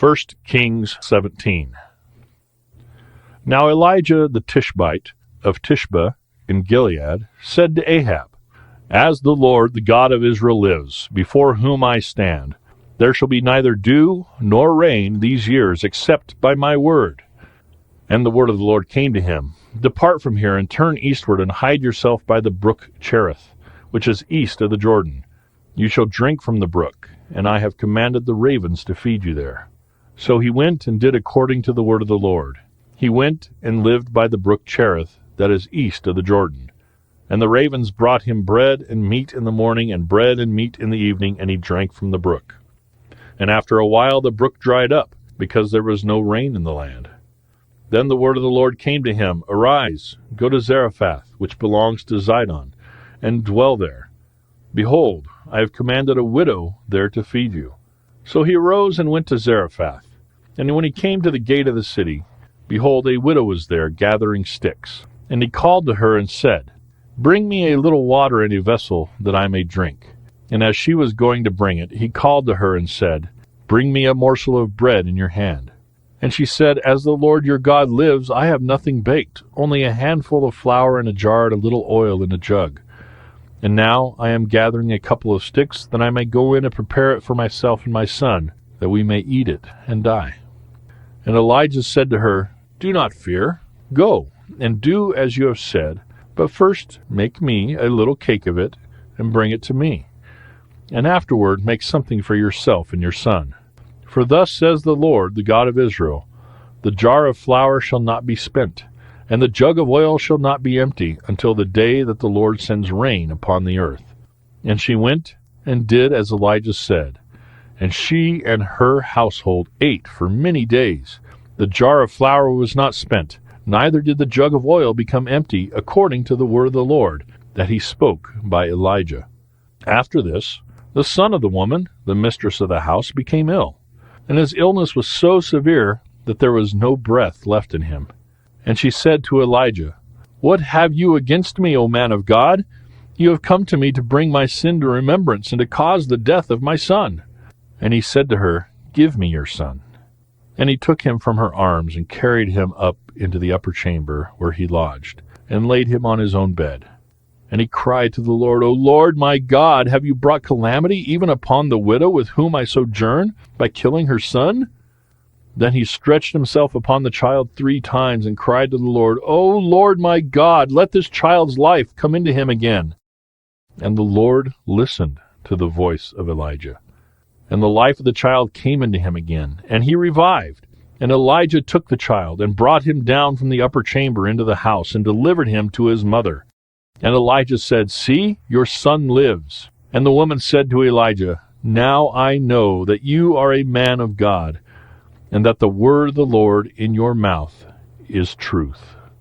1 Kings 17. Now Elijah the Tishbite of Tishbe in Gilead said to Ahab, As the Lord, the God of Israel lives, before whom I stand, there shall be neither dew nor rain these years except by my word. And the word of the Lord came to him, Depart from here and turn eastward and hide yourself by the brook Cherith, which is east of the Jordan. You shall drink from the brook, and I have commanded the ravens to feed you there. So he went and did according to the word of the Lord. He went and lived by the brook Cherith, that is east of the Jordan. And the ravens brought him bread and meat in the morning, and bread and meat in the evening, and he drank from the brook. And after a while the brook dried up, because there was no rain in the land. Then the word of the Lord came to him, Arise, go to Zarephath, which belongs to Zidon, and dwell there. Behold, I have commanded a widow there to feed you. So he arose and went to Zarephath. And when he came to the gate of the city, behold, a widow was there gathering sticks. And he called to her and said, Bring me a little water in a vessel, that I may drink. And as she was going to bring it, he called to her and said, Bring me a morsel of bread in your hand. And she said, As the Lord your God lives, I have nothing baked, only a handful of flour in a jar and a little oil in a jug. And now I am gathering a couple of sticks, that I may go in and prepare it for myself and my son, that we may eat it and die. And Elijah said to her, Do not fear. Go, and do as you have said, but first make me a little cake of it, and bring it to me. And afterward make something for yourself and your son. For thus says the Lord, the God of Israel, The jar of flour shall not be spent, and the jug of oil shall not be empty, until the day that the Lord sends rain upon the earth. And she went and did as Elijah said, and she and her household ate for many days. The jar of flour was not spent, neither did the jug of oil become empty, according to the word of the Lord, that he spoke by Elijah. After this, the son of the woman, the mistress of the house, became ill, and his illness was so severe that there was no breath left in him. And she said to Elijah, What have you against me, O man of God? You have come to me to bring my sin to remembrance, and to cause the death of my son. And he said to her, Give me your son. And he took him from her arms, and carried him up into the upper chamber where he lodged, and laid him on his own bed. And he cried to the Lord, O Lord my God, have you brought calamity even upon the widow with whom I sojourn, by killing her son? Then he stretched himself upon the child 3 times, and cried to the Lord, O Lord my God, let this child's life come into him again. And the Lord listened to the voice of Elijah. And the life of the child came into him again, and he revived. And Elijah took the child, and brought him down from the upper chamber into the house, and delivered him to his mother. And Elijah said, See, your son lives. And the woman said to Elijah, Now I know that you are a man of God, and that the word of the Lord in your mouth is truth.